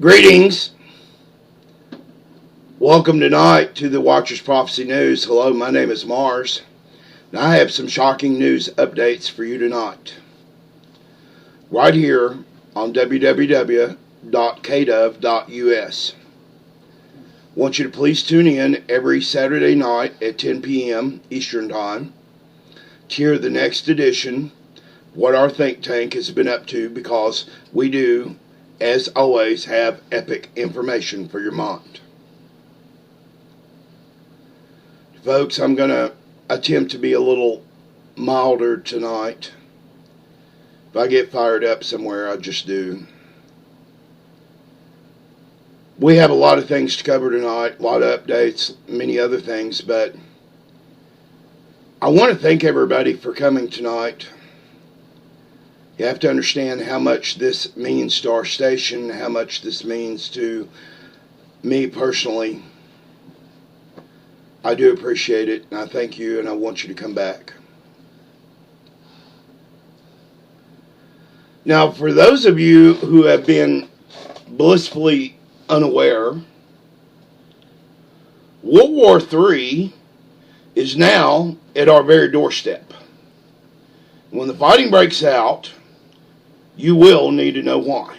Greetings. Welcome tonight to the Watcher's Prophecy News. Hello, my name is Mars. Now I have some shocking news updates for you tonight. Right here on www.kdove.us. I want you to please tune in every Saturday night at 10 p.m. Eastern Time to hear the next edition, what our think tank has been up to, because we do, as always, have epic information for your mind. Folks, I'm going to attempt to be a little milder tonight. If I get fired up somewhere, I just do. We have a lot of things to cover tonight, a lot of updates, many other things, but I want to thank everybody for coming tonight. You have to understand how much this means to our station, how much this means to me personally. I do appreciate it, and I thank you, and I want you to come back. Now, for those of you who have been blissfully unaware, World War III is now at our very doorstep. When the fighting breaks out, you will need to know why.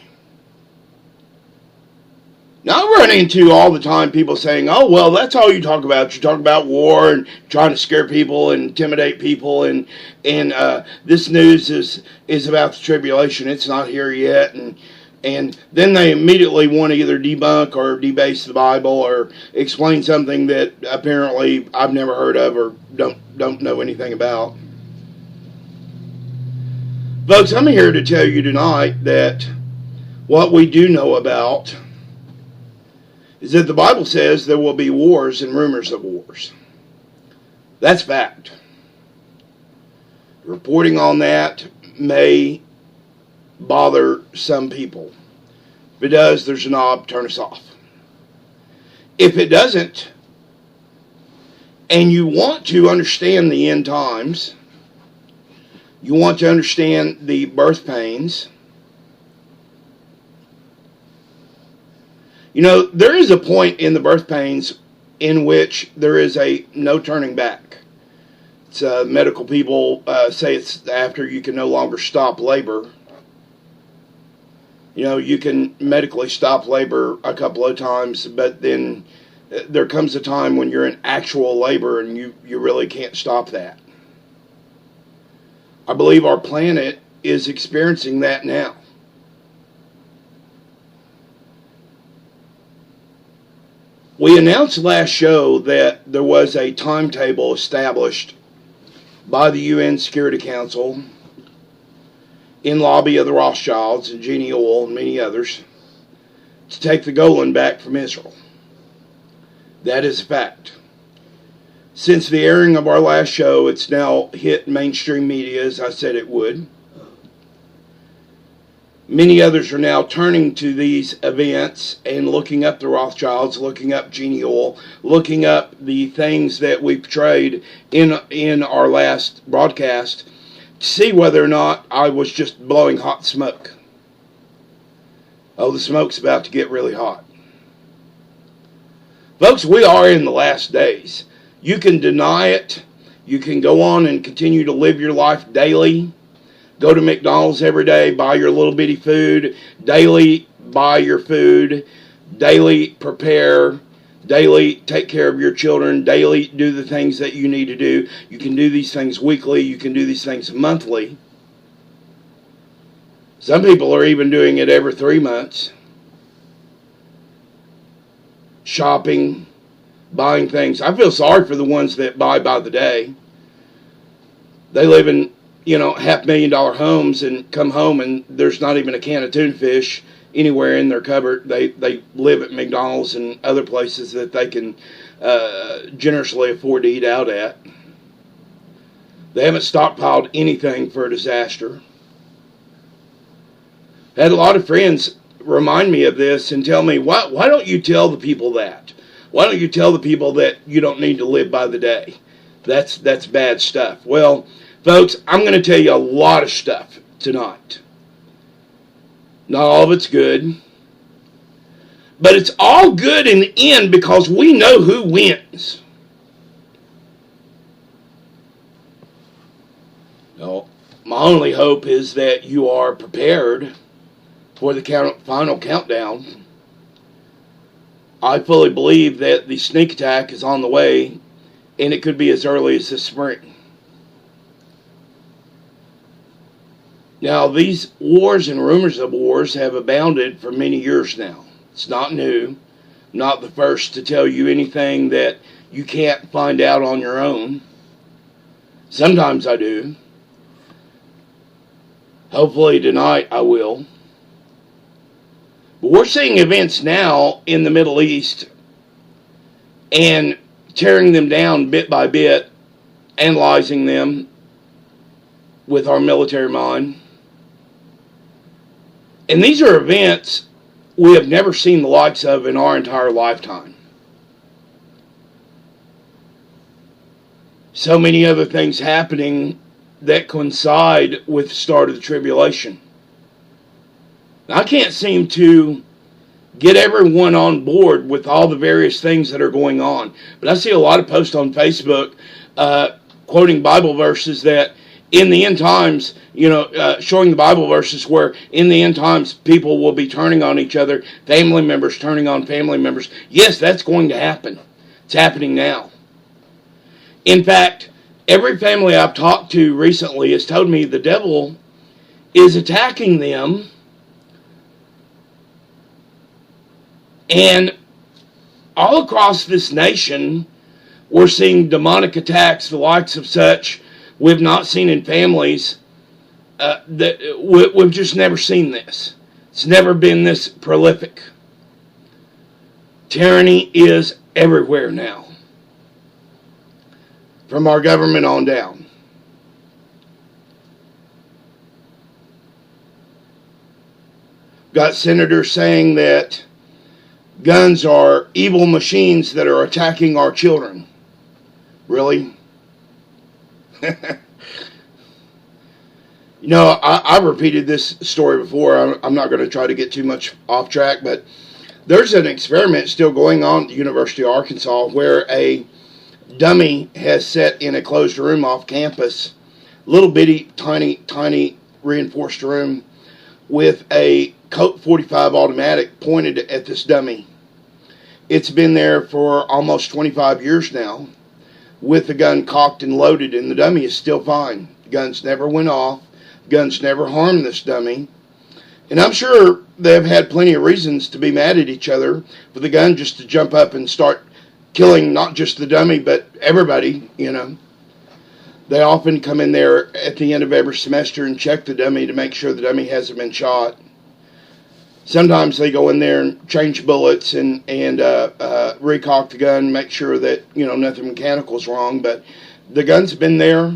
Now, I run into all the time people saying, oh, well, that's all you talk about. You talk about war and trying to scare people and intimidate people, and this news is about the tribulation. It's not here yet. And then they immediately want to either debunk or debase the Bible or explain something that apparently I've never heard of or don't know anything about. Folks, I'm here to tell you tonight that what we do know about is that the Bible says there will be wars and rumors of wars. That's fact. Reporting on that may bother some people. If it does, there's a knob, turn us off. If it doesn't, and you want to understand the end times, you want to understand the birth pains, you know, there is a point in the birth pains in which there is a no turning back. It's medical people say it's after you can no longer stop labor. You know, you can medically stop labor a couple of times, but then there comes a time when you're in actual labor and you really can't stop that. I believe our planet is experiencing that now. We announced last show that there was a timetable established by the UN Security Council in lobby of the Rothschilds and Genie Oil and many others to take the Golan back from Israel. That is a fact. Since the airing of our last show, it's now hit mainstream media, as I said it would. Many others are now turning to these events and looking up the Rothschilds, looking up Genie Oil, looking up the things that we portrayed in our last broadcast to see whether or not I was just blowing hot smoke. Oh, the smoke's about to get really hot. Folks, we are in the last days. You can deny it. You can go on and continue to live your life daily. Go to McDonald's every day, buy your little bitty food. Daily buy your food. Daily prepare. Daily take care of your children. Daily do the things that you need to do. You can do these things weekly. You can do these things monthly. Some people are even doing it every 3 months. Shopping, buying things. I feel sorry for the ones that buy by the day. They live in, $500,000 homes and come home and there's not even a can of tuna fish anywhere in their cupboard. They live at McDonald's and other places that they can generously afford to eat out at. They haven't stockpiled anything for a disaster. I had a lot of friends remind me of this and tell me, why don't you tell the people that? Why don't you tell the people that you don't need to live by the day? That's bad stuff. Well, folks, I'm going to tell you a lot of stuff tonight. Not all of it's good. But it's all good in the end because we know who wins. No, my only hope is that you are prepared for the final countdown. I fully believe that the sneak attack is on the way, and it could be as early as this spring. Now, these wars and rumors of wars have abounded for many years now. It's not new. I'm not the first to tell you anything that you can't find out on your own. Sometimes I do. Hopefully tonight I will. But we're seeing events now in the Middle East and tearing them down bit by bit, analyzing them with our military mind. And these are events we have never seen the likes of in our entire lifetime. So many other things happening that coincide with the start of the tribulation. I can't seem to get everyone on board with all the various things that are going on. But I see a lot of posts on Facebook quoting Bible verses that in the end times, showing the Bible verses where in the end times people will be turning on each other, family members turning on family members. Yes, that's going to happen. It's happening now. In fact, every family I've talked to recently has told me the devil is attacking them. And all across this nation, we're seeing demonic attacks, the likes of such we've not seen in families. That we've just never seen this. It's never been this prolific. Tyranny is everywhere now, from our government on down. Got senators saying that guns are evil machines that are attacking our children. Really? I've repeated this story before. I'm not going to try to get too much off track, but there's an experiment still going on at the University of Arkansas where a dummy has sat in a closed room off campus, little bitty, tiny reinforced room with a Colt 45 automatic pointed at this dummy. It's been there for almost 25 years now with the gun cocked and loaded, and the dummy is still fine. The guns never went off. Guns never harmed this dummy. And I'm sure they've had plenty of reasons to be mad at each other for the gun just to jump up and start killing not just the dummy, but everybody, They often come in there at the end of every semester and check the dummy to make sure the dummy hasn't been shot. Sometimes they go in there and change bullets and recock the gun, make sure that, nothing mechanical's wrong. But the gun's been there,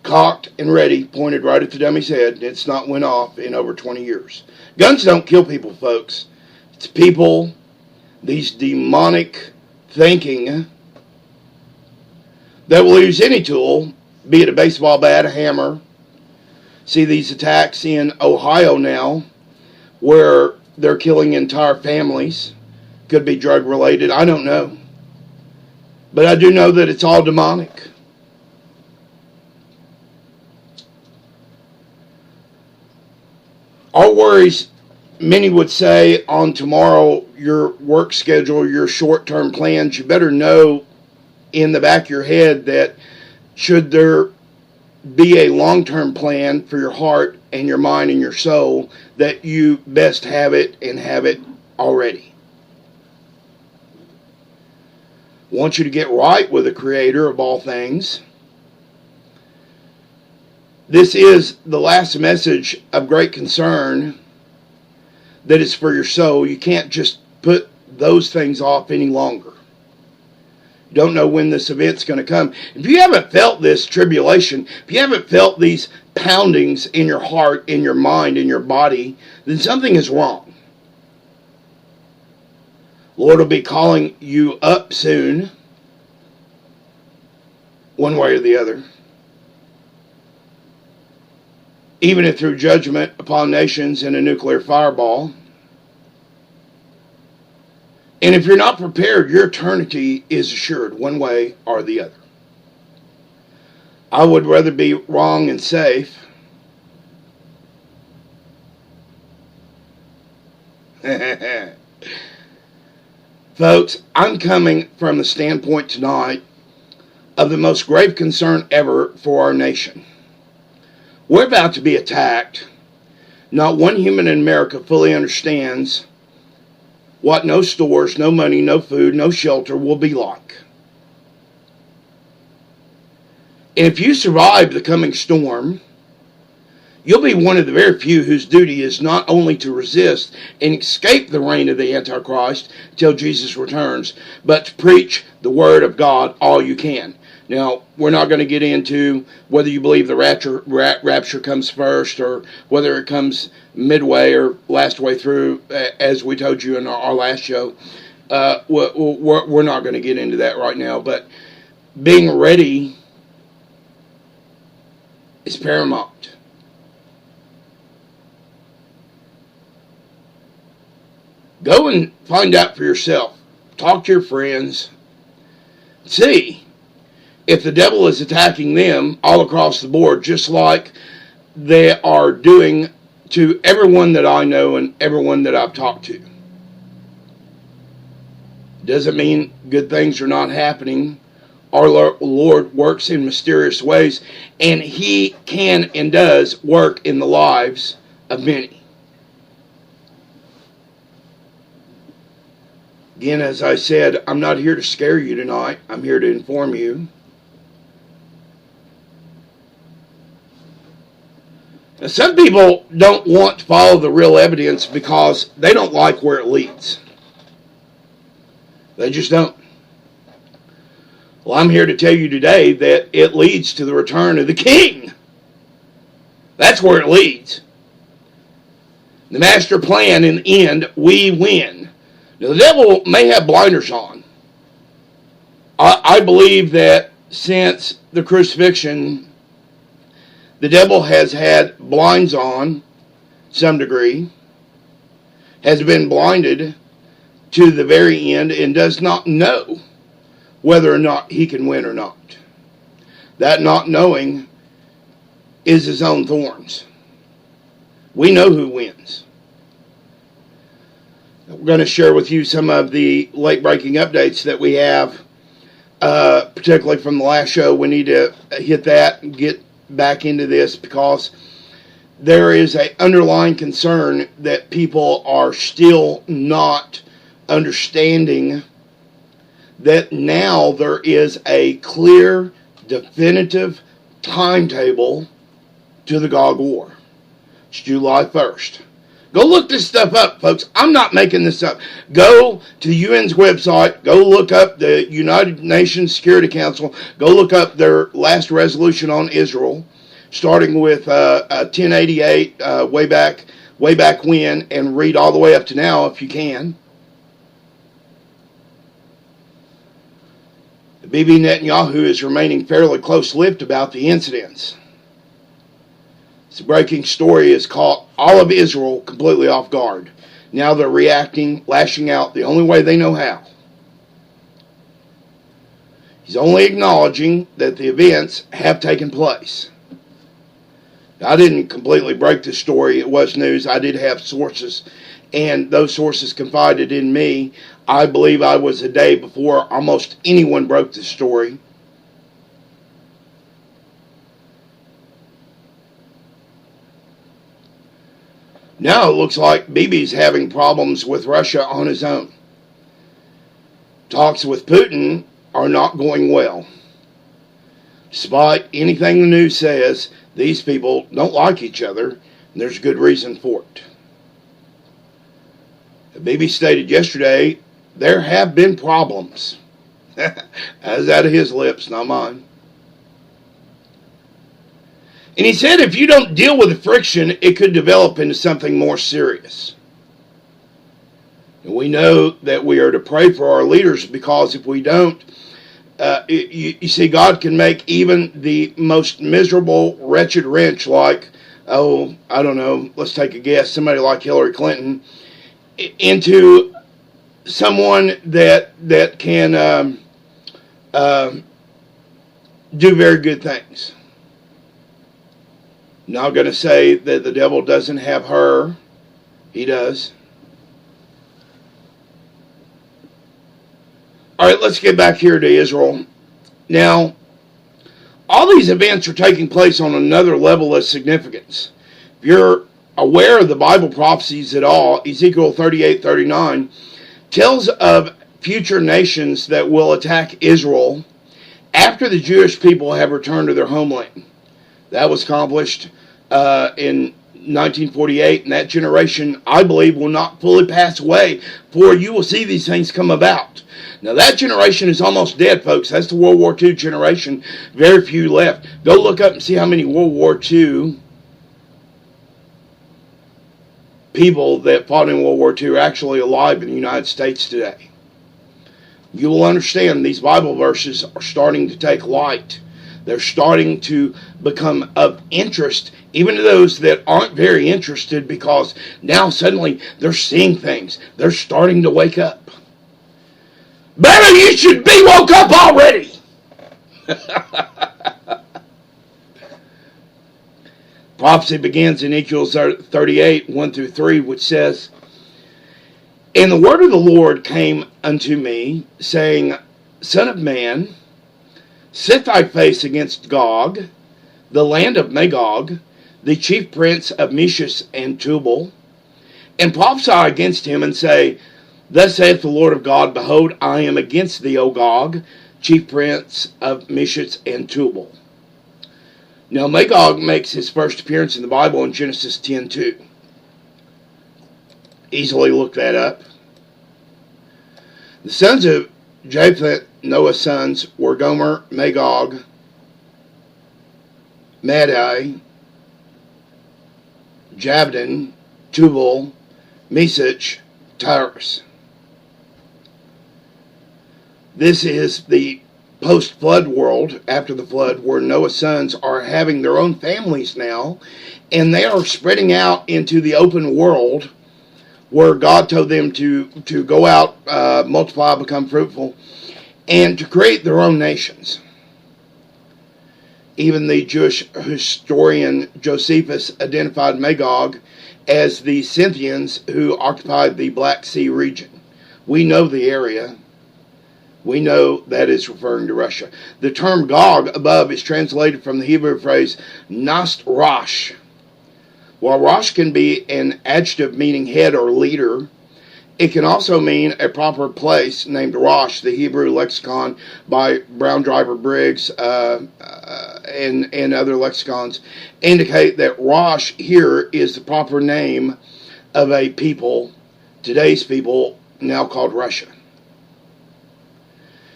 cocked and ready, pointed right at the dummy's head. It's not went off in over 20 years. Guns don't kill people, folks. It's people, these demonic thinking, that will use any tool, be it a baseball bat, a hammer. See these attacks in Ohio now, where they're killing entire families. Could be drug related, I don't know. But I do know that it's all demonic. Our worries, many would say, on tomorrow, your work schedule, your short-term plans, you better know in the back of your head that should there be a long-term plan for your heart and your mind and your soul, that you best have it and have it already. I want you to get right with the Creator of all things. This is the last message of great concern that is for your soul. You can't just put those things off any longer. You don't know when this event's going to come. If you haven't felt this tribulation, if you haven't felt these poundings in your heart, in your mind, in your body, then something is wrong. Lord will be calling you up soon, one way or the other. Even if through judgment upon nations in a nuclear fireball. And if you're not prepared, your eternity is assured one way or the other. I would rather be wrong and safe folks, I'm coming from the standpoint tonight of the most grave concern ever for our nation. We're about to be attacked. Not one human in America fully understands what no stores, no money, no food, no shelter will be like. And if you survive the coming storm, you'll be one of the very few whose duty is not only to resist and escape the reign of the Antichrist till Jesus returns, but to preach the word of God all you can. Now, we're not going to get into whether you believe the rapture comes first or whether it comes midway or last way through, as we told you in our last show. We're not going to get into that right now, but being ready is paramount. Go and find out for yourself. Talk to your friends. See if the devil is attacking them all across the board, just like they are doing to everyone that I know and everyone that I've talked to. Doesn't mean good things are not happening. Our Lord works in mysterious ways, and He can and does work in the lives of many. Again, as I said, I'm not here to scare you tonight. I'm here to inform you. Now, some people don't want to follow the real evidence because they don't like where it leads. They just don't. Well, I'm here to tell you today that it leads to the return of the King. That's where it leads. The master plan, in the end, we win. Now, the devil may have blinders on. I believe that since the crucifixion, the devil has had blinds on, some degree, has been blinded to the very end, and does not know whether or not he can win or not. That not knowing is his own thorns. We know who wins. We're going to share with you some of the late-breaking updates that we have, particularly from the last show. We need to hit that and get back into this because there is an underlying concern that people are still not understanding that now there is a clear, definitive timetable to the Gog War. It's July 1st. Go look this stuff up, folks. I'm not making this up. Go to the UN's website. Go look up the United Nations Security Council. Go look up their last resolution on Israel, starting with 1088, way back when, and read all the way up to now if you can. Bibi Netanyahu is remaining fairly close-lipped about the incidents. The breaking story has caught all of Israel completely off guard. Now they're reacting, lashing out the only way they know how. He's only acknowledging that the events have taken place. I didn't completely break the story. It was news. I did have sources, and those sources confided in me. I believe I was a day before almost anyone broke the story. Now it looks like Bibi's having problems with Russia on his own. Talks with Putin are not going well. Despite anything the news says, these people don't like each other, and there's good reason for it. Bibi stated yesterday, there have been problems. That's out of his lips, not mine. And he said if you don't deal with the friction, it could develop into something more serious. And we know that we are to pray for our leaders because if we don't, you see, God can make even the most miserable, wretched wrench like, oh, I don't know, let's take a guess, somebody like Hillary Clinton, into someone that can do very good things. Not going to say that the devil doesn't have her. He does. All right, let's get back here to Israel. Now, all these events are taking place on another level of significance. If you're aware of the Bible prophecies at all, Ezekiel 38:39 tells of future nations that will attack Israel after the Jewish people have returned to their homeland. That was accomplished in 1948, and that generation, I believe, will not fully pass away, for you will see these things come about. Now, that generation is almost dead, folks. That's the World War II generation. Very few left. Go look up and see how many World War II people that fought in World War II are actually alive in the United States today. You will understand these Bible verses are starting to take light. They're starting to become of interest, even to those that aren't very interested, because now suddenly they're seeing things. They're starting to wake up. Better you should be woke up already. Prophecy begins in Ezekiel 38, 1 through 3, which says, And the word of the Lord came unto me, saying, Son of man, set thy face against Gog, the land of Magog, the chief prince of Meshech and Tubal, and prophesy against him, and say, Thus saith the Lord of God, Behold, I am against thee, O Gog, chief prince of Meshech and Tubal. Now, Magog makes his first appearance in the Bible in Genesis 10:2. Easily look that up. The sons of Japheth, Noah's sons, were Gomer, Magog, Madai, Javdan, Tubal, Meshech, Tyrus. This is the post-flood world, after the flood, where Noah's sons are having their own families now, and they are spreading out into the open world, where God told them to go out, multiply, become fruitful, and to create their own nations. Even the Jewish historian Josephus identified Magog as the Scythians who occupied the Black Sea region. We know the area. We know that is referring to Russia. The term Gog above is translated from the Hebrew phrase Nast Rosh. While Rosh can be an adjective meaning head or leader, it can also mean a proper place named Rosh. The Hebrew lexicon by Brown Driver Briggs and other lexicons indicate that Rosh here is the proper name of a people, today's people, now called Russia.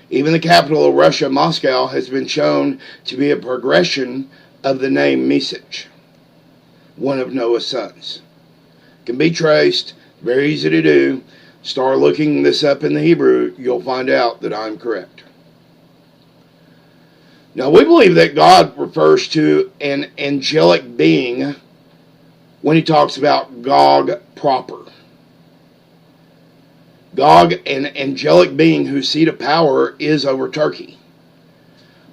Even the capital of Russia, Moscow, has been shown to be a progression of the name Meshech, one of Noah's sons. Can be traced, very easy to do. Start looking this up in the Hebrew, you'll find out that I'm correct. Now, we believe that God refers to an angelic being when he talks about Gog proper. Gog, an angelic being whose seat of power is over Turkey.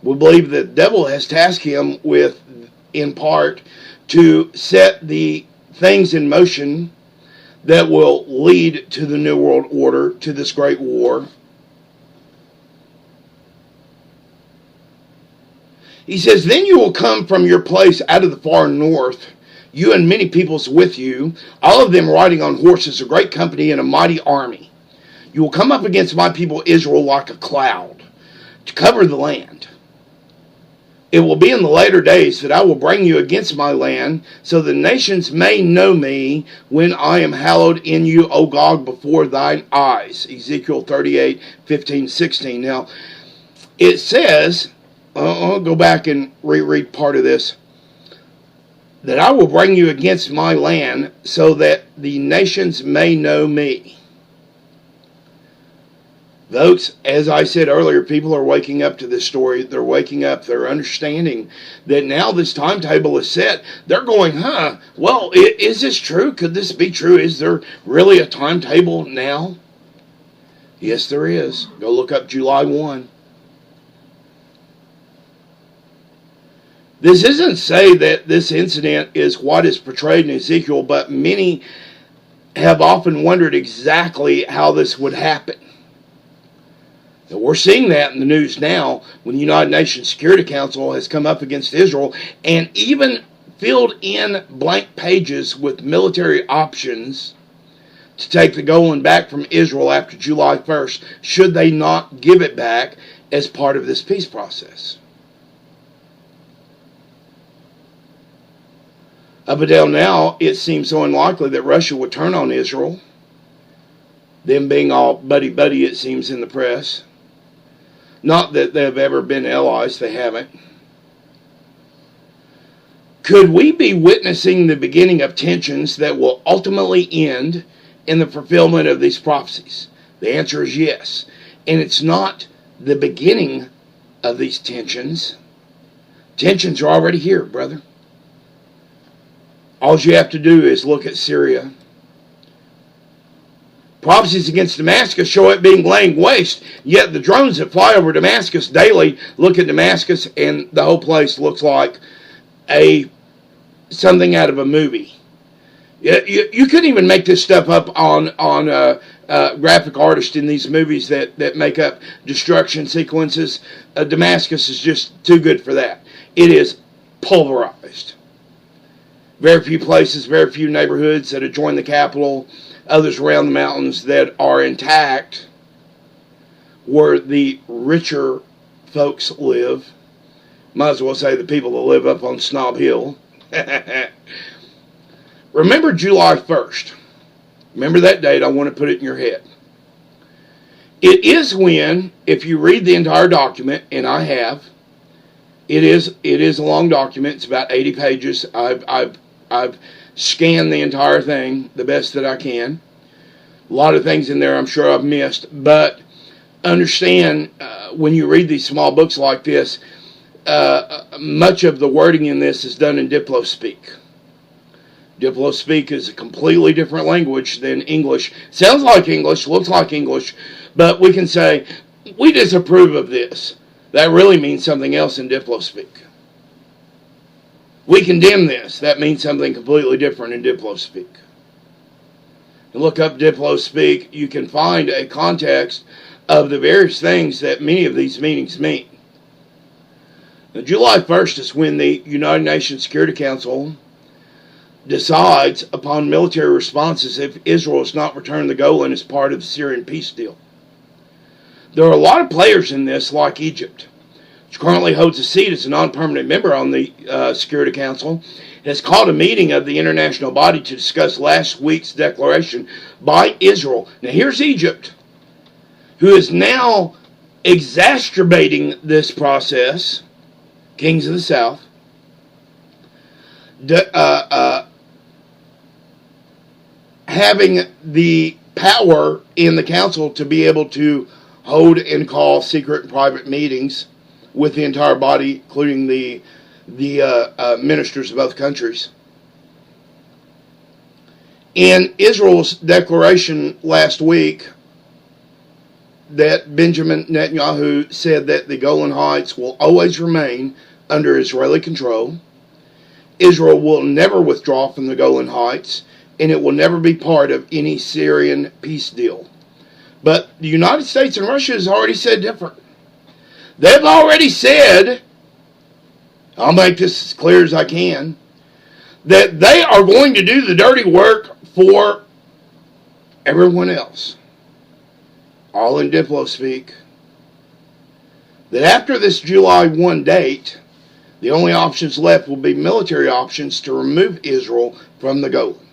We believe that the devil has tasked him with, in part, to set the things in motion that will lead to the New World Order, to this great war. He says, Then you will come from your place out of the far north, you and many peoples with you, all of them riding on horses, a great company and a mighty army. You will come up against my people Israel like a cloud, to cover the land. It will be in the later days that I will bring you against my land, so the nations may know me when I am hallowed in you, O Gog, before thine eyes. Ezekiel 38, 15, 16. Now, it says, I'll go back and reread part of this, that I will bring you against my land, so that the nations may know me. Folks, as I said earlier, people are waking up to this story. They're waking up. They're understanding that now this timetable is set. They're going, well, is this true? Could this be true? Is there really a timetable now? Yes, there is. Go look up July 1. This isn't say that this incident is what is portrayed in Ezekiel, but many have often wondered exactly how this would happen. And we're seeing that in the news now when the United Nations Security Council has come up against Israel and even filled in blank pages with military options to take the Golan back from Israel after July 1st, should they not give it back as part of this peace process. Up until now, it seems so unlikely that Russia would turn on Israel, them being all buddy-buddy, it seems, in the press. Not that they've ever been allies, they haven't. Could we be witnessing the beginning of tensions that will ultimately end in the fulfillment of these prophecies? The answer is yes. And it's not the beginning of these tensions. Tensions are already here, brother. All you have to do is look at Syria. Prophecies against Damascus show it being laid waste, yet the drones that fly over Damascus daily look at Damascus and the whole place looks like something out of a movie. You couldn't even make this stuff up on graphic artists in these movies that make up destruction sequences. Damascus is just too good for that. It is pulverized. Very few places, very few neighborhoods that adjoin the capital, others around the mountains that are intact, where the richer folks live. Might as well say the people that live up on Snob Hill. Remember July 1st. Remember that date. I want to put it in your head. It is when, if you read the entire document, and I have, it is a long document. It's about 80 pages. I've scanned the entire thing the best that I can. A lot of things in there I'm sure I've missed, but understand when you read these small books like this, much of the wording in this is done in Diplo speak. Diplo speak is a completely different language than English. Sounds like English, looks like English, but we can say, we disapprove of this. That really means something else in Diplo speak. We condemn this. That means something completely different in Diplo speak. And look up Diplo speak. You can find a context of the various things that many of these meanings mean. Now, July 1st is when the United Nations Security Council decides upon military responses if Israel has not returned the Golan as part of the Syrian peace deal. There are a lot of players in this, like Egypt, which currently holds a seat as a non-permanent member on the Security Council, has called a meeting of the international body to discuss last week's declaration by Israel. Now here's Egypt, who is now exacerbating this process, kings of the south, having the power in the council to be able to hold and call secret and private meetings with the entire body, including the ministers of both countries. In Israel's declaration last week, that Benjamin Netanyahu said that the Golan Heights will always remain under Israeli control. Israel will never withdraw from the Golan Heights, and it will never be part of any Syrian peace deal. But the United States and Russia has already said different. They've already said, I'll make this as clear as I can, that they are going to do the dirty work for everyone else. All in Diplo speak. That after this July 1 date, the only options left will be military options to remove Israel from the Golan.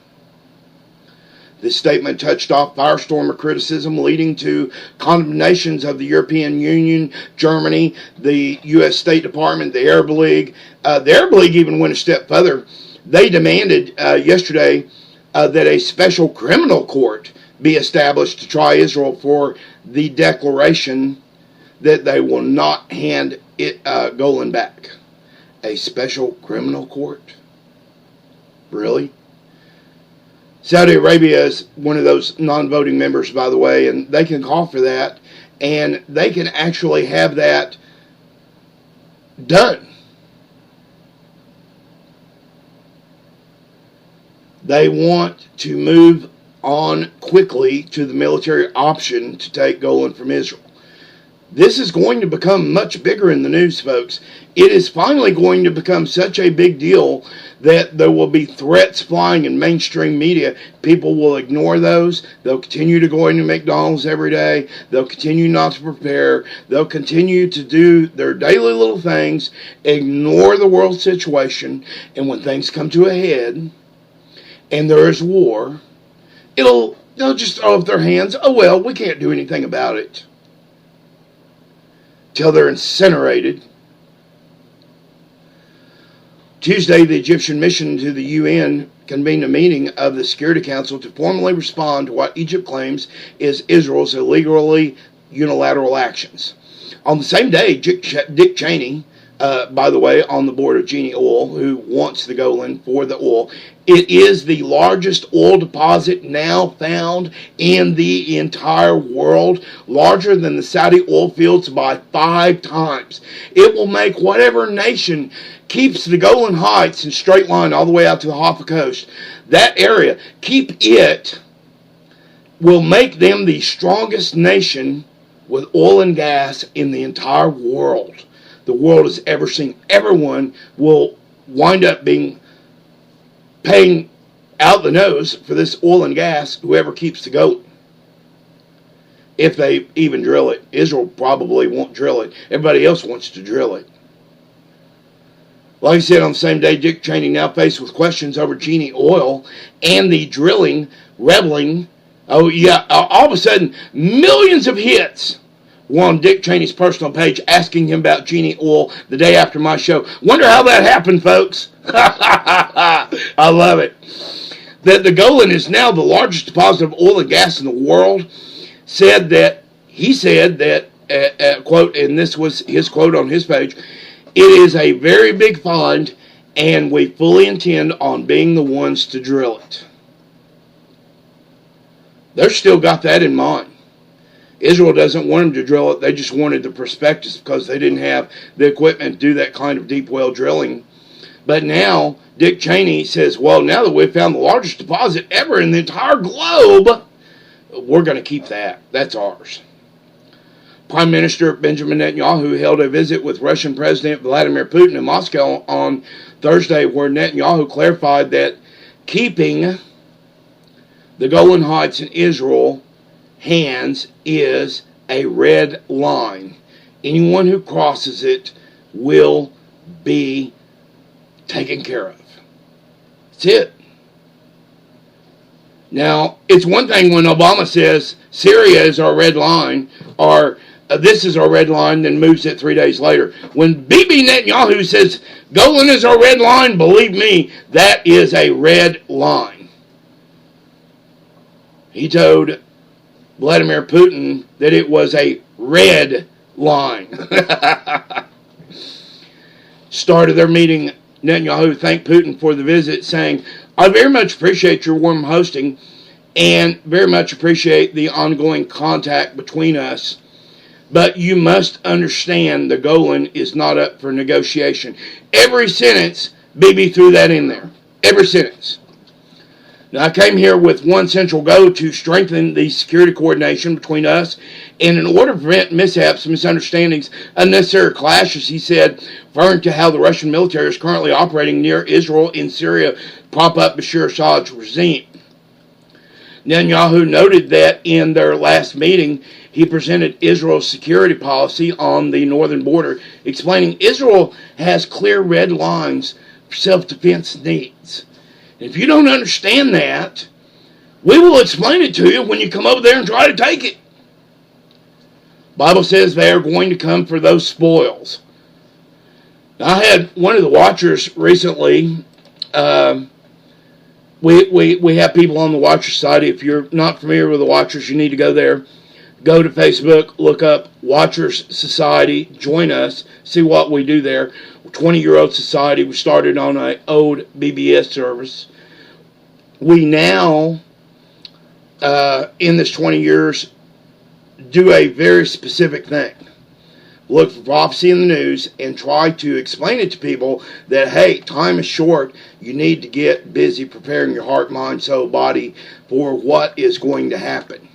This statement touched off firestorm of criticism, leading to condemnations of the European Union, Germany, the U.S. State Department, the Arab League. The Arab League even went a step further. They demanded yesterday that a special criminal court be established to try Israel for the declaration that they will not hand Golan back. A special criminal court? Really? Saudi Arabia is one of those non-voting members, by the way, and they can call for that, and they can actually have that done. They want to move on quickly to the military option to take Golan from Israel. This is going to become much bigger in the news, folks. It is finally going to become such a big deal that there will be threats flying in mainstream media. People will ignore those. They'll continue to go into McDonald's every day. They'll continue not to prepare. They'll continue to do their daily little things, ignore the world situation, and when things come to a head and there is war, they'll just throw up their hands. Oh, well, we can't do anything about it. Till they're incinerated. Tuesday, the Egyptian mission to the UN convened a meeting of the Security Council to formally respond to what Egypt claims is Israel's illegally unilateral actions. On the same day, Dick Cheney, by the way, on the board of Genie Oil, who wants the Golan for the oil. It is the largest oil deposit now found in the entire world, larger than the Saudi oil fields by 5 times. It will make whatever nation keeps the Golan Heights in straight line all the way out to the Haifa coast. That area, keep it, will make them the strongest nation with oil and gas in the entire world the world has ever seen. Everyone will wind up paying out the nose for this oil and gas, whoever keeps the goat. If they even drill it. Israel probably won't drill it. Everybody else wants to drill it. Like I said, on the same day, Dick Cheney now faced with questions over Genie Oil and the drilling, rebelling. Oh yeah, all of a sudden, millions of hits were on Dick Cheney's personal page asking him about Genie Oil the day after my show. Wonder how that happened, folks. I love it. That the Golan is now the largest deposit of oil and gas in the world. He said that, quote, and this was his quote on his page, "It is a very big find, and we fully intend on being the ones to drill it." They've still got that in mind. Israel doesn't want them to drill it. They just wanted the prospectus because they didn't have the equipment to do that kind of deep well drilling. But now, Dick Cheney says, well, now that we've found the largest deposit ever in the entire globe, we're going to keep that. That's ours. Prime Minister Benjamin Netanyahu held a visit with Russian President Vladimir Putin in Moscow on Thursday, where Netanyahu clarified that keeping the Golan Heights in Israel hands is a red line. Anyone who crosses it will be taken care of. That's it. Now, it's one thing when Obama says Syria is our red line, or this is our red line, then moves it 3 days later. When Bibi Netanyahu says Golan is our red line, believe me, that is a red line. He told Vladimir Putin that it was a red line. Start of their meeting, Netanyahu thanked Putin for the visit, saying, "I very much appreciate your warm hosting and very much appreciate the ongoing contact between us. But you must understand the Golan is not up for negotiation." Every sentence, Bibi threw that in there. Every sentence. Now, I came here with one central goal: to strengthen the security coordination between us, and in order to prevent mishaps, misunderstandings, unnecessary clashes, he said, referring to how the Russian military is currently operating near Israel in Syria to prop up Bashar Assad's regime. Netanyahu noted that in their last meeting, he presented Israel's security policy on the northern border, explaining Israel has clear red lines for self-defense needs. If you don't understand that, we will explain it to you when you come over there and try to take it. Bible says they are going to come for those spoils. Now, I had one of the watchers recently. We have people on the Watcher Society. If you're not familiar with the Watchers, you need to go there. Go to Facebook, look up Watchers Society, join us, see what we do there. 20-year-old society. We started on an old BBS service. we now, in this 20 years, do a very specific thing. Look for prophecy in the news and try to explain it to people that, hey, time is short. You need to get busy preparing your heart, mind, soul, body for what is going to happen.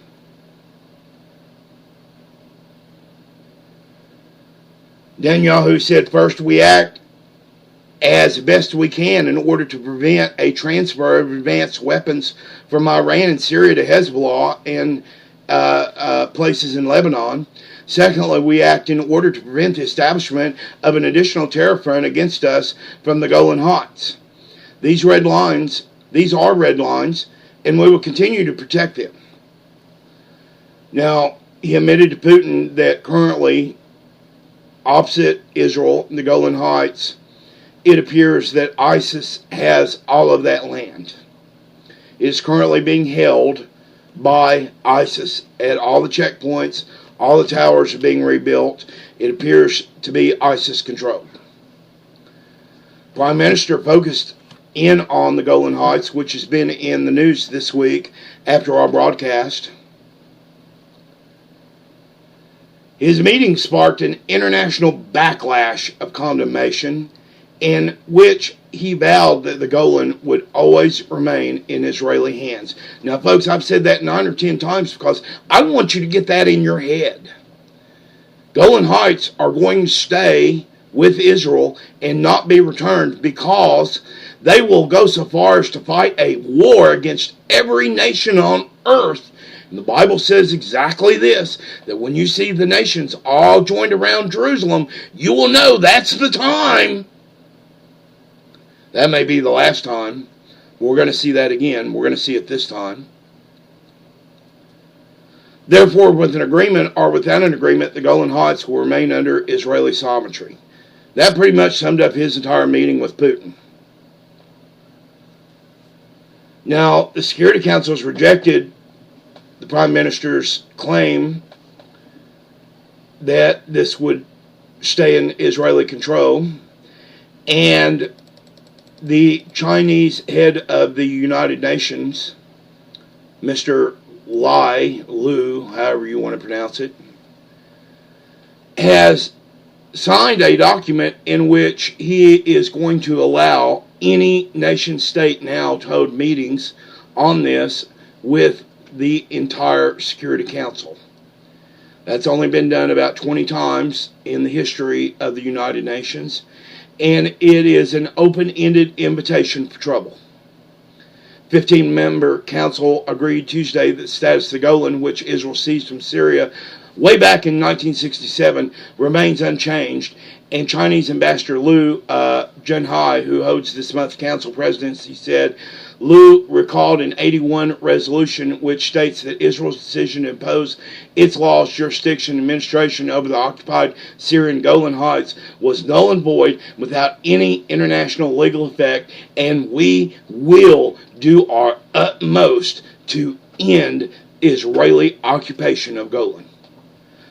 Netanyahu said, first we act as best we can in order to prevent a transfer of advanced weapons from Iran and Syria to Hezbollah and places in Lebanon. Secondly, we act in order to prevent the establishment of an additional terror front against us from the Golan Heights. These are red lines, and we will continue to protect them. Now, he admitted to Putin that currently, opposite Israel, the Golan Heights, it appears that ISIS has all of that land. It is currently being held by ISIS at all the checkpoints. All the towers are being rebuilt. It appears to be ISIS controlled. Prime Minister focused in on the Golan Heights, which has been in the news this week after our broadcast. His meeting sparked an international backlash of condemnation, in which he vowed that the Golan would always remain in Israeli hands. Now, folks, I've said that 9 or 10 times because I want you to get that in your head. Golan Heights are going to stay with Israel and not be returned because they will go so far as to fight a war against every nation on earth. And the Bible says exactly this, that when you see the nations all joined around Jerusalem, you will know that's the time. That may be the last time. We're going to see that again. We're going to see it this time. Therefore, with an agreement or without an agreement, the Golan Heights will remain under Israeli sovereignty. That pretty much summed up his entire meeting with Putin. Now, the Security Council has rejected the Prime Minister's claim that this would stay in Israeli control, and the Chinese head of the United Nations, Mr. Lu, however you want to pronounce it, has signed a document in which he is going to allow any nation state now to hold meetings on this with the entire Security Council. That's only been done about 20 times in the history of the United Nations. And it is an open-ended invitation for trouble. 15-member council agreed Tuesday that the status of the Golan, which Israel seized from Syria way back in 1967, remains unchanged. And Chinese Ambassador Liu Junhai, who holds this month's council presidency, said, Liu recalled an 81 resolution which states that Israel's decision to impose its laws, jurisdiction, and administration over the occupied Syrian Golan Heights was null and void without any international legal effect, and we will do our utmost to end Israeli occupation of Golan.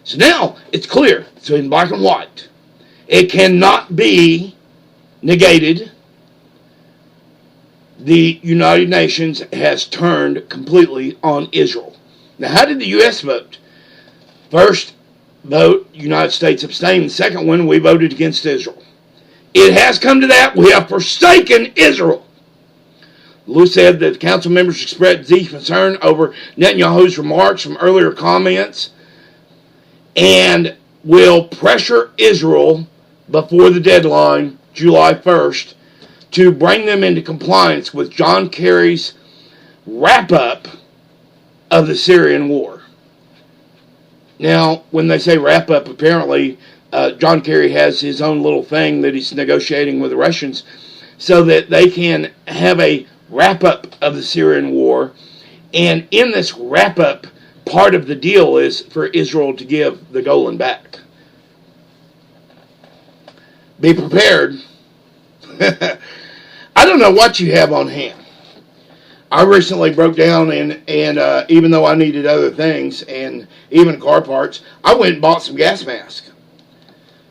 So now it's clear. It's in black and white. It cannot be negated. The United Nations has turned completely on Israel. Now, how did the U.S. vote? First vote, United States abstained. The second one, we voted against Israel. It has come to that. We have forsaken Israel. Liu said that the council members expressed deep concern over Netanyahu's remarks from earlier comments and will pressure Israel before the deadline, July 1st, to bring them into compliance with John Kerry's wrap-up of the Syrian war. Now, when they say wrap-up, apparently John Kerry has his own little thing that he's negotiating with the Russians so that they can have a wrap-up of the Syrian war. And in this wrap-up, part of the deal is for Israel to give the Golan back. Be prepared. I don't know what you have on hand. I recently broke down and even though I needed other things and even car parts, I went and bought some gas masks.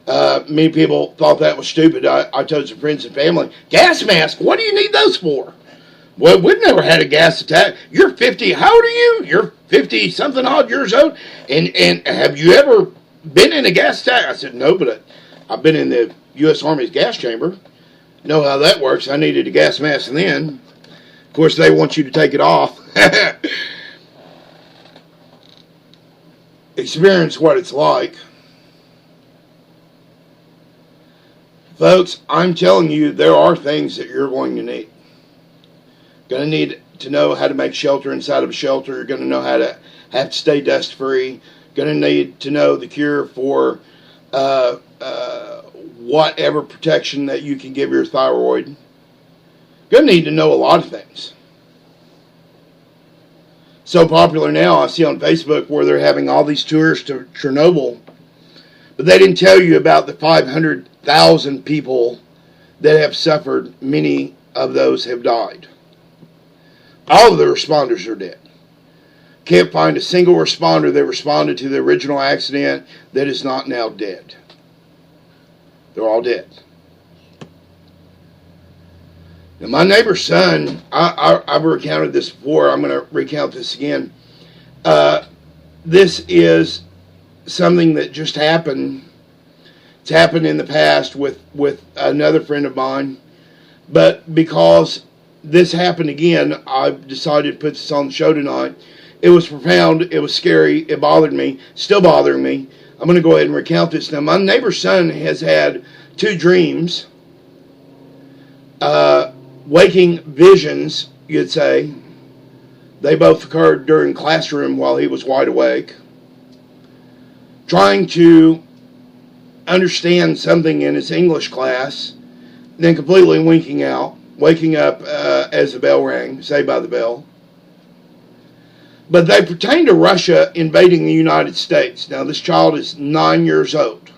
Many people thought that was stupid. I told some friends and family, gas masks? What do you need those for? Well, we've never had a gas attack. You're 50. How old are you? You're 50 something odd years old. And have you ever been in a gas attack? I said, no, but I've been in the U.S. Army's gas chamber. Know how that works. I needed a gas mask then. Of course, they want you to take it off. Experience what it's like. Folks, I'm telling you, there are things that you're going to need. Going to need to know how to make shelter inside of a shelter. You're going to know how to stay dust free. Going to need to know the cure for whatever protection that you can give your thyroid. Going to need to know a lot of things. So popular now, I see on Facebook where they're having all these tours to Chernobyl, but they didn't tell you about the 500,000 people that have suffered. Many of those have died. All of the responders are dead. Can't find a single responder that responded to the original accident that is not now dead. They're all dead. Now, my neighbor's son, I've recounted this before. I'm going to recount this again. This is something that just happened. It's happened in the past with another friend of mine. But because this happened again, I decided to put this on the show tonight. It was profound. It was scary. It bothered me. Still bothering me. I'm going to go ahead and recount this. Now, my neighbor's son has had 2 dreams. Waking visions, you'd say. They both occurred during classroom while he was wide awake. Trying to understand something in his English class, then completely winking out. Waking up as the bell rang, Saved by the Bell. But they pertain to Russia invading the United States. Now, this child is 9 years old.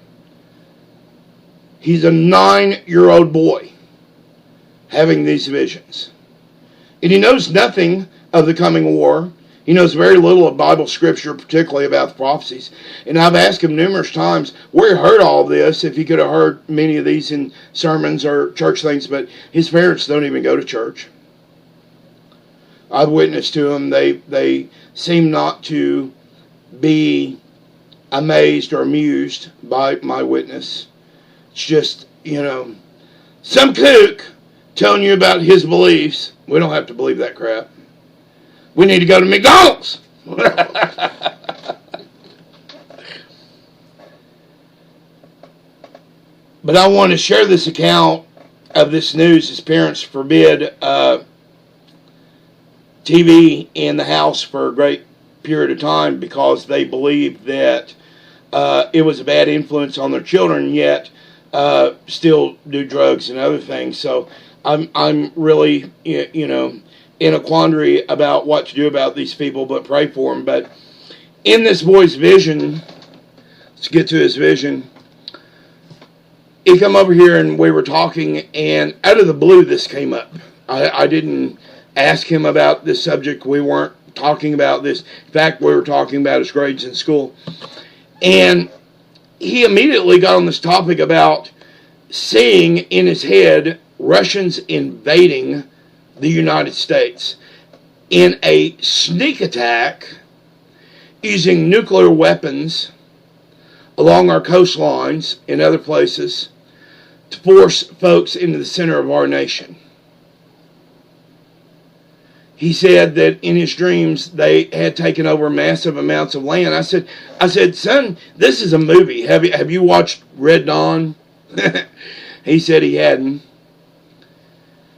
He's a 9-year-old boy having these visions. And he knows nothing of the coming war. He knows very little of Bible scripture, particularly about the prophecies. And I've asked him numerous times where he heard all of this, if he could have heard many of these in sermons or church things, but his parents don't even go to church. I've witnessed to them. They seem not to be amazed or amused by my witness. It's just, some kook telling you about his beliefs. We don't have to believe that crap. We need to go to McDonald's. But I want to share this account of this news. His parents forbid TV in the house for a great period of time because they believed that it was a bad influence on their children, yet still do drugs and other things. So I'm really, in a quandary about what to do about these people, but pray for them. But in this boy's vision, let's get to his vision. He come over here and we were talking, and out of the blue this came up. I didn't ask him about this subject. We weren't talking about this. In fact, we were talking about his grades in school. And he immediately got on this topic about seeing in his head Russians invading the United States in a sneak attack using nuclear weapons along our coastlines and other places to force folks into the center of our nation. He said that in his dreams they had taken over massive amounts of land. I said, son, this is a movie. Have you watched Red Dawn? He said he hadn't.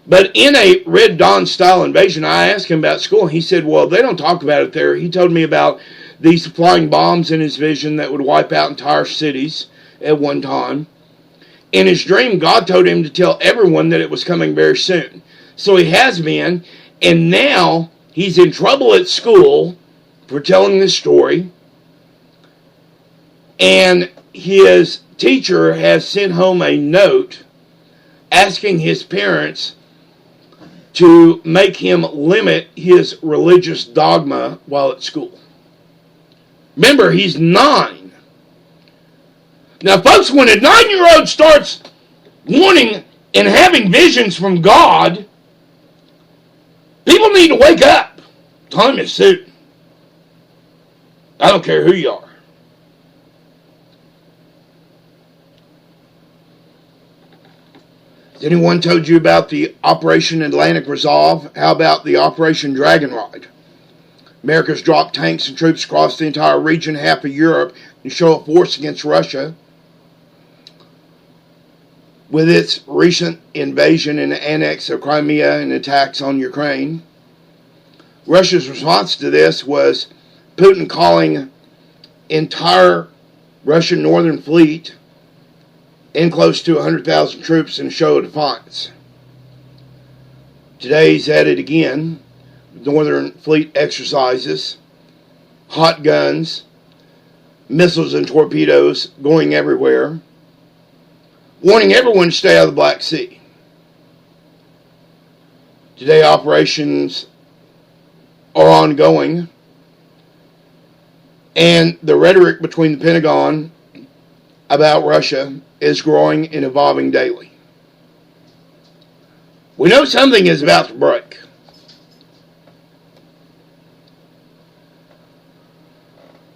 But in a Red Dawn style invasion, I asked him about school. He said, well, they don't talk about it there. He told me about these flying bombs in his vision that would wipe out entire cities at one time. In his dream, God told him to tell everyone that it was coming very soon. So he has been, and now he's in trouble at school for telling this story. And his teacher has sent home a note asking his parents to make him limit his religious dogma while at school. Remember, he's 9. Now, folks, when a 9-year-old starts wanting and having visions from God, People need to wake up. Time is soon. I don't care who you are. Has anyone told you about the Operation Atlantic Resolve? How about the Operation Dragon Ride? America's dropped tanks and troops across the entire region, half of Europe, to show a force against Russia. With its recent invasion and annex of Crimea and attacks on Ukraine. Russia's response to this was Putin calling entire Russian northern fleet and close to 100,000 troops in a show of defiance. Today he's at it again. Northern fleet exercises, hot guns, missiles and torpedoes going everywhere, warning everyone to stay out of the Black Sea. Today operations are ongoing, and the rhetoric between the Pentagon about Russia is growing and evolving daily. We know something is about to break.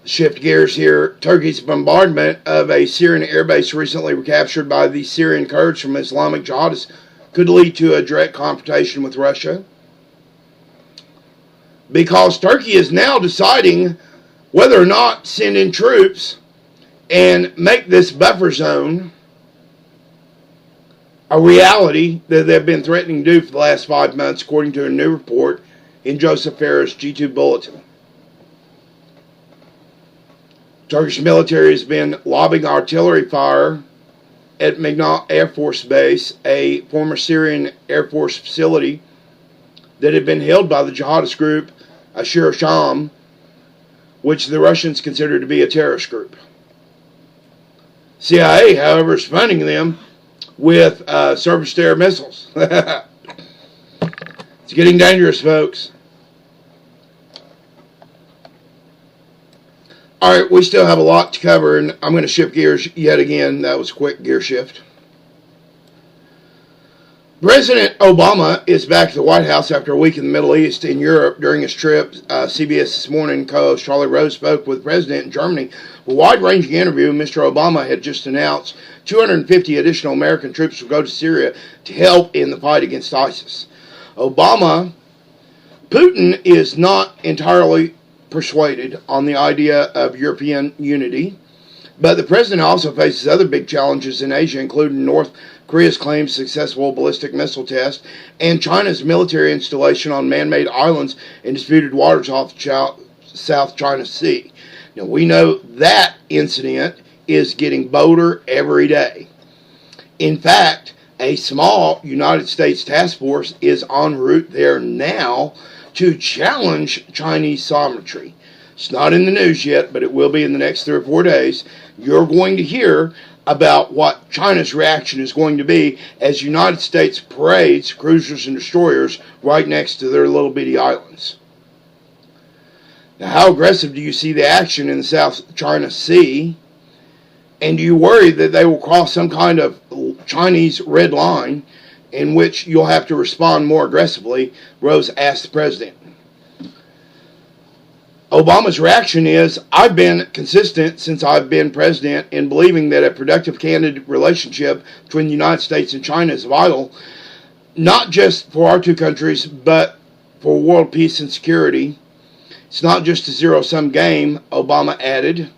Shift gears here. Turkey's bombardment of a Syrian airbase recently recaptured by the Syrian Kurds from Islamic jihadists could lead to a direct confrontation with Russia, because Turkey is now deciding whether or not to send in troops and make this buffer zone a reality that they've been threatening to do for the last 5 months, according to a new report in Joseph Farah's G2 Bulletin. Turkish military has been lobbing artillery fire at Magnat Air Force Base, a former Syrian Air Force facility that had been held by the jihadist group Ashur Sham, which the Russians consider to be a terrorist group. CIA, however, is funding them with surface-to-air missiles. It's getting dangerous, folks. All right, we still have a lot to cover, and I'm going to shift gears yet again. That was a quick gear shift. President Obama is back at the White House after a week in the Middle East and Europe. During his trip, CBS This Morning co-host Charlie Rose spoke with the president in Germany. A wide-ranging interview. Mr. Obama had just announced 250 additional American troops will go to Syria to help in the fight against ISIS. Putin is not entirely persuaded on the idea of European unity, but the president also faces other big challenges in Asia, including North Korea's claimed successful ballistic missile test and China's military installation on man-made islands in disputed waters off the South China Sea. Now, we know that incident is getting bolder every day. In fact, a small United States task force is en route there now to challenge Chinese sovereignty. It's not in the news yet, but it will be in the next 3 or 4 days. You're going to hear about what China's reaction is going to be as United States parades cruisers and destroyers right next to their little bitty islands. Now, how aggressive do you see the action in the South China Sea? And do you worry that they will cross some kind of Chinese red line in which you'll have to respond more aggressively? Rose asked the president. Obama's reaction is, I've been consistent since I've been president in believing that a productive, candid relationship between the United States and China is vital, not just for our two countries, but for world peace and security. It's not just a zero-sum game, Obama added.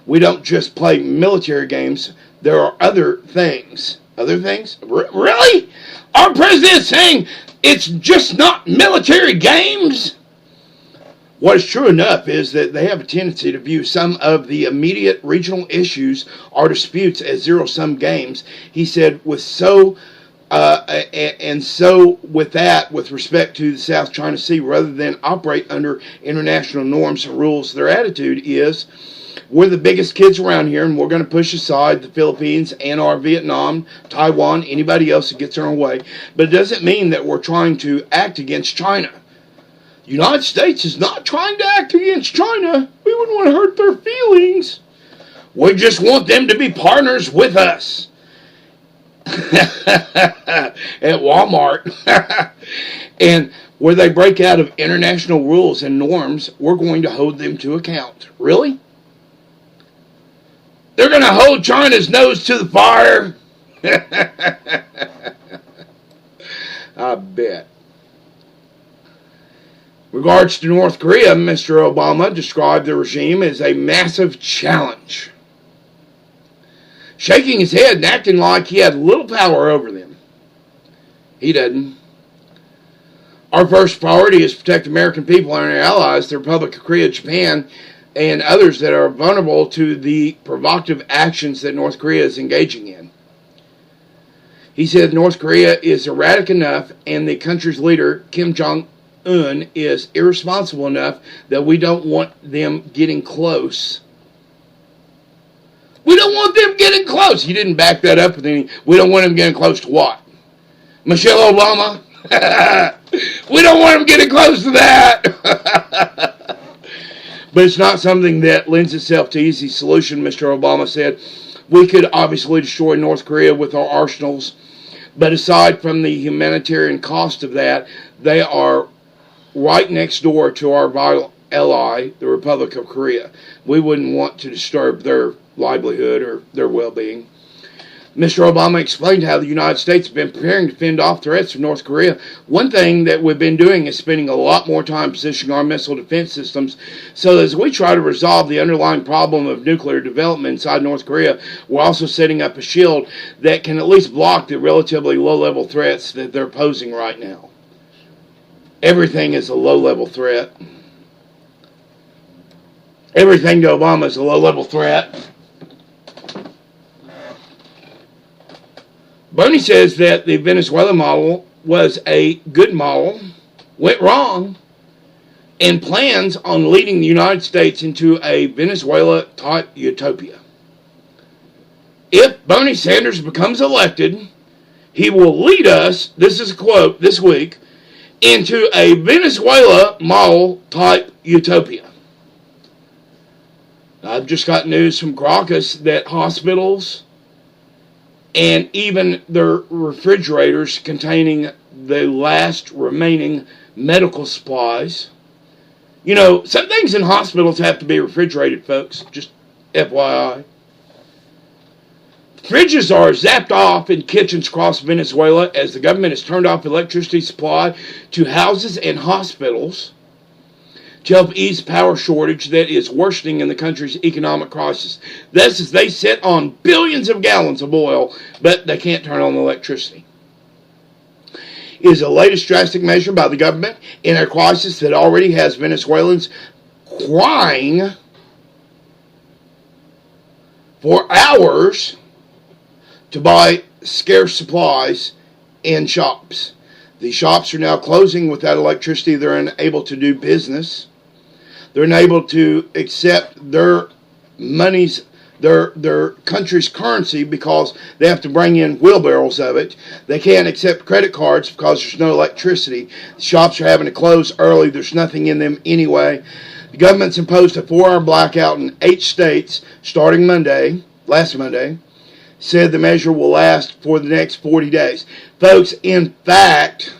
We don't just play military games. There are other things. Other things? Really? Our president is saying it's just not military games? What is true enough is that they have a tendency to view some of the immediate regional issues or disputes as zero-sum games. He said, with respect to the South China Sea, rather than operate under international norms and rules, their attitude is, we're the biggest kids around here, and we're going to push aside the Philippines and or Vietnam, Taiwan, anybody else that gets in our way. But it doesn't mean that we're trying to act against China. The United States is not trying to act against China. We wouldn't want to hurt their feelings. We just want them to be partners with us. at Walmart. And where they break out of international rules and norms, we're going to hold them to account. Really? They're going to hold China's nose to the fire? I bet. Regards to North Korea, Mr. Obama described the regime as a massive challenge, shaking his head and acting like he had little power over them. He doesn't. Our first priority is to protect American people and our allies, the Republic of Korea, Japan, and others that are vulnerable to the provocative actions that North Korea is engaging in. He said North Korea is erratic enough and the country's leader, Kim Jong-un, is irresponsible enough that we don't want them getting close. We don't want them getting close. He didn't back that up with any. We don't want them getting close to what? Michelle Obama? We don't want them getting close to that. But it's not something that lends itself to easy solution, Mr. Obama said. We could obviously destroy North Korea with our arsenals, but aside from the humanitarian cost of that, they are right next door to our vital ally, the Republic of Korea. We wouldn't want to disturb their livelihood or their well-being. Mr. Obama explained how the United States has been preparing to fend off threats from North Korea. One thing that we've been doing is spending a lot more time positioning our missile defense systems so that as we try to resolve the underlying problem of nuclear development inside North Korea, we're also setting up a shield that can at least block the relatively low-level threats that they're posing right now. Everything is a low-level threat. Everything to Obama is a low-level threat. Bernie says that the Venezuela model was a good model, went wrong, and plans on leading the United States into a Venezuela-type utopia. If Bernie Sanders becomes elected, he will lead us, this is a quote this week, into a Venezuela model-type utopia. I've just got news from Caracas that hospitals and even their refrigerators containing the last remaining medical supplies. You know, some things in hospitals have to be refrigerated, folks. Just FYI. Fridges are zapped off in kitchens across Venezuela as the government has turned off electricity supply to houses and hospitals to help ease power shortage that is worsening in the country's economic crisis. This is they sit on billions of gallons of oil, but they can't turn on the electricity. It is the latest drastic measure by the government in a crisis that already has Venezuelans crying for hours to buy scarce supplies in shops. The shops are now closing without electricity. They're unable to do business. They're unable to accept their monies, their country's currency because they have to bring in wheelbarrows of it. They can't accept credit cards because there's no electricity. The shops are having to close early. There's nothing in them anyway. The government's imposed a 4-hour blackout in 8 states starting last Monday. Said the measure will last for the next 40 days. Folks, in fact,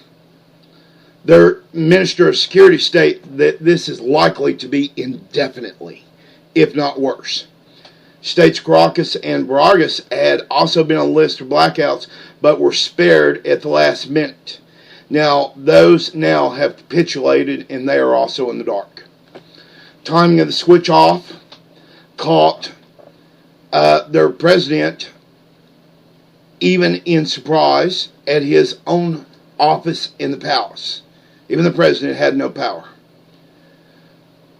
their Minister of Security state that this is likely to be indefinitely, if not worse. States Caracas and Barajas had also been on the list of blackouts, but were spared at the last minute. Now, those now have capitulated, and they are also in the dark. Timing of the switch off caught their president even in surprise at his own office in the palace. Even the president had no power.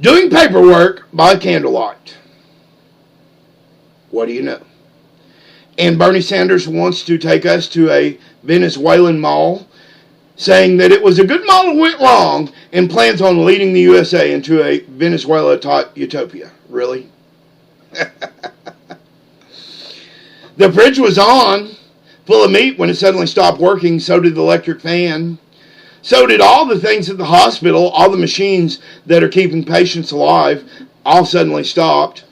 Doing paperwork by candlelight. What do you know? And Bernie Sanders wants to take us to a Venezuelan mall, saying that it was a good model went wrong, and plans on leading the USA into a Venezuela-type utopia. Really? The fridge was on, full of meat, when it suddenly stopped working. So did the electric fan. So did all the things at the hospital. All the machines that are keeping patients alive all suddenly stopped.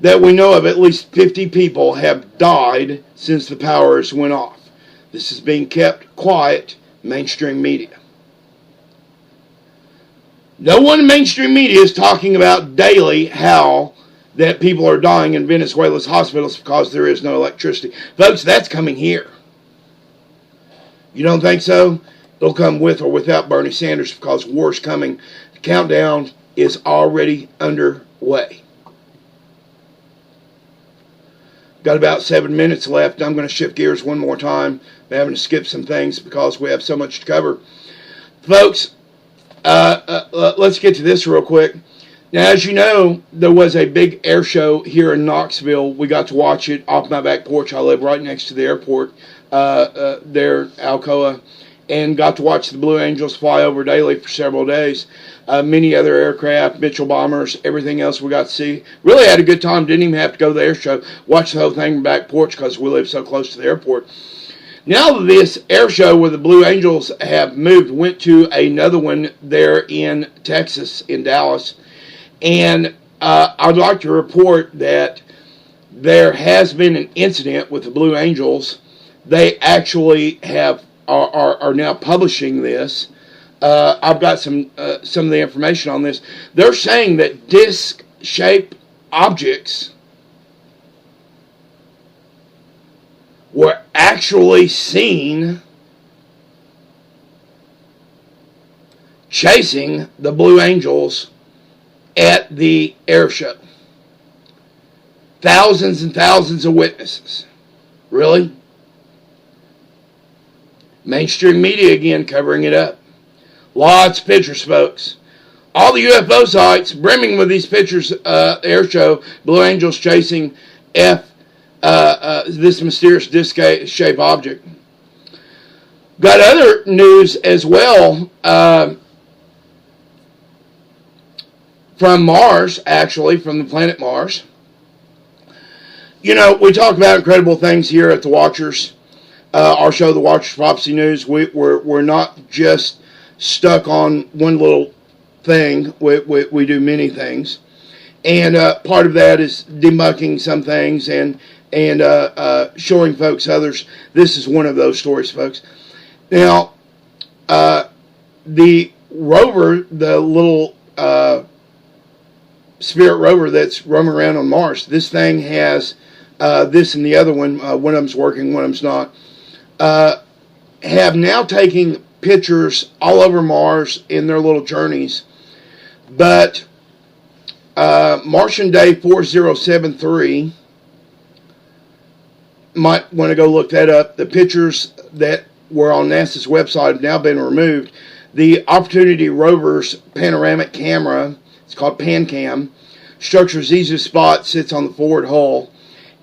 that we know of, at least 50 people have died since the powers went off. This is being kept quiet, mainstream media. No one in mainstream media is talking about daily how that people are dying in Venezuela's hospitals because there is no electricity. Folks, that's coming here. You don't think so? It'll come with or without Bernie Sanders because war's coming. The countdown is already underway. Got about 7 minutes left. I'm going to shift gears one more time. I'm having to skip some things because we have so much to cover. Folks, let's get to this real quick. Now, as you know, there was a big air show here in Knoxville. We got to watch it off my back porch. I live right next to the airport there, Alcoa, and got to watch the Blue Angels fly over daily for several days. Many other aircraft, Mitchell bombers, everything else we got to see. Really had a good time. Didn't even have to go to the air show. Watch the whole thing from back porch because we live so close to the airport. Now this air show where the Blue Angels have moved, went to another one there in Texas, in Dallas. And I'd like to report that there has been an incident with the Blue Angels. They actually are now publishing this. I've got some of the information on this. They're saying that disc-shaped objects were actually seen chasing the Blue Angels at the air show. Thousands and thousands of witnesses. Really? Mainstream media again covering it up. Lots of pictures, folks. All the UFO sites brimming with these pictures. Air show, Blue Angels chasing this mysterious disc-shaped object. Got other news as well from Mars, actually, from the planet Mars. You know, we talk about incredible things here at The Watchers. Our show, The Watchers Prophecy News. We're not just stuck on one little thing. We do many things. And part of that is debunking some things and showing folks others. This is one of those stories, folks. Now, the rover, the little Spirit rover that's roaming around on Mars, this thing has this and the other one. One of them's working, one of them's not. Have now taken pictures all over Mars in their little journeys. But Martian Day 4073, might want to go look that up. The pictures that were on NASA's website have now been removed. The Opportunity rover's panoramic camera, it's called PanCam, structure's easiest spot sits on the forward hull,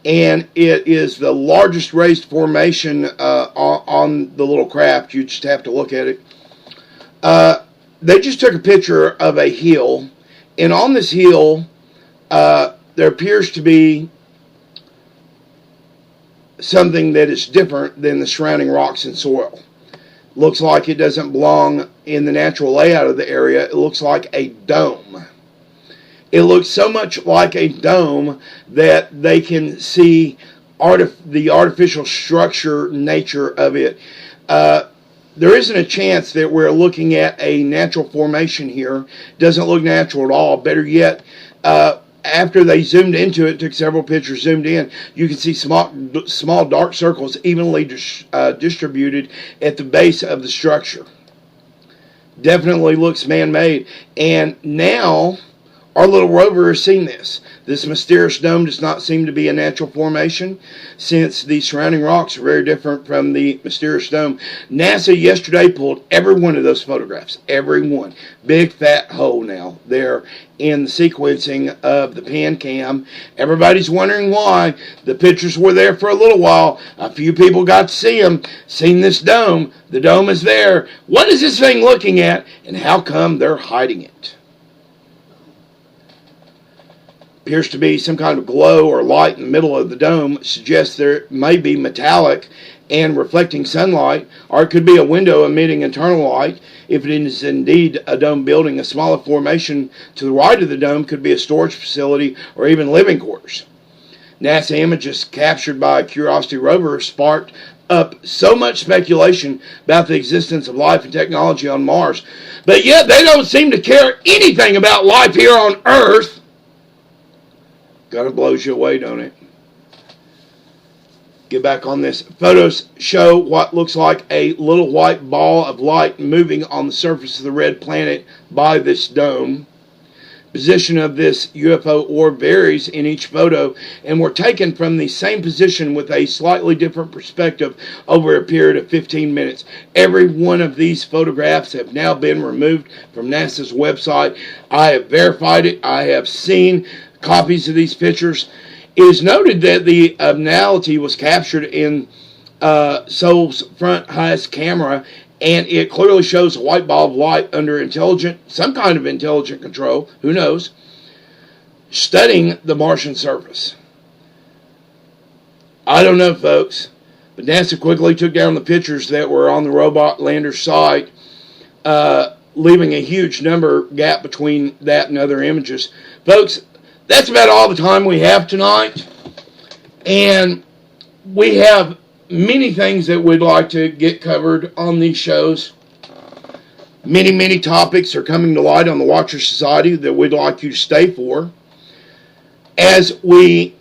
and it is the largest raised formation on the little craft. You just have to look at it. They just took a picture of a hill, and on this hill there appears to be something that is different than the surrounding rocks and soil. Looks like it doesn't belong in the natural layout of the area. It looks like a dome. It looks so much like a dome that they can see the artificial structure nature of it. There isn't a chance that we're looking at a natural formation here. Doesn't look natural at all. Better yet, after they zoomed into it, took several pictures, zoomed in, you can see small dark circles evenly distributed at the base of the structure. Definitely looks man-made. And now our little rover has seen this. This mysterious dome does not seem to be a natural formation, since the surrounding rocks are very different from the mysterious dome. NASA yesterday pulled every one of those photographs. Every one. Big fat hole now there in the sequencing of the PanCam. Everybody's wondering why. The pictures were there for a little while. A few people got to see them. Seen this dome. The dome is there. What is this thing looking at, and how come they're hiding it? appears to be some kind of glow or light in the middle of the dome, suggests there may be metallic and reflecting sunlight, or it could be a window emitting internal light. If it is indeed a dome building, a smaller formation to the right of the dome could be a storage facility or even living quarters. NASA images captured by Curiosity rover sparked up so much speculation about the existence of life and technology on Mars, but yet they don't seem to care anything about life here on Earth. Kind of blows you away, don't it? Get back on this. Photos show what looks like a little white ball of light moving on the surface of the red planet by this dome. Position of this UFO orb varies in each photo and were taken from the same position with a slightly different perspective over a period of 15 minutes. Every one of these photographs have now been removed from NASA's website. I have verified it. I have seen copies of these pictures. It is noted that the abnormality was captured in Seoul's front highest camera, and it clearly shows a white ball of light under some kind of intelligent control, who knows, studying the Martian surface. I don't know, folks, but NASA quickly took down the pictures that were on the robot lander's site, leaving a huge number gap between that and other images. Folks, that's about all the time we have tonight, and we have many things that we'd like to get covered on these shows. Many topics are coming to light on the Watcher Society that we'd like you to stay for. As we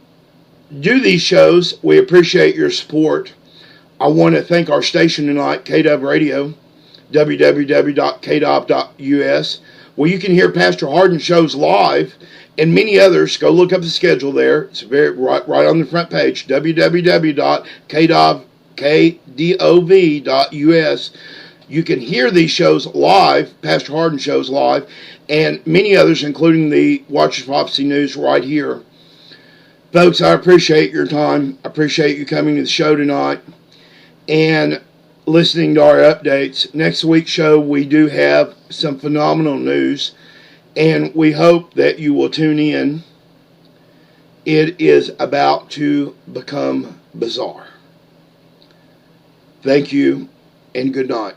do these shows, we appreciate your support. I want to thank our station tonight, KW Radio, www.kdob.us, where you can hear Pastor Hardin shows live and many others. Go look up the schedule there. It's right on the front page, www.kdov.us. You can hear these shows live, Pastor Hardin shows live, and many others, including the Watchers Prophecy News right here. Folks, I appreciate your time. I appreciate you coming to the show tonight and listening to our updates. Next week's show, we do have some phenomenal news, and we hope that you will tune in. It is about to become bizarre. Thank you, and good night.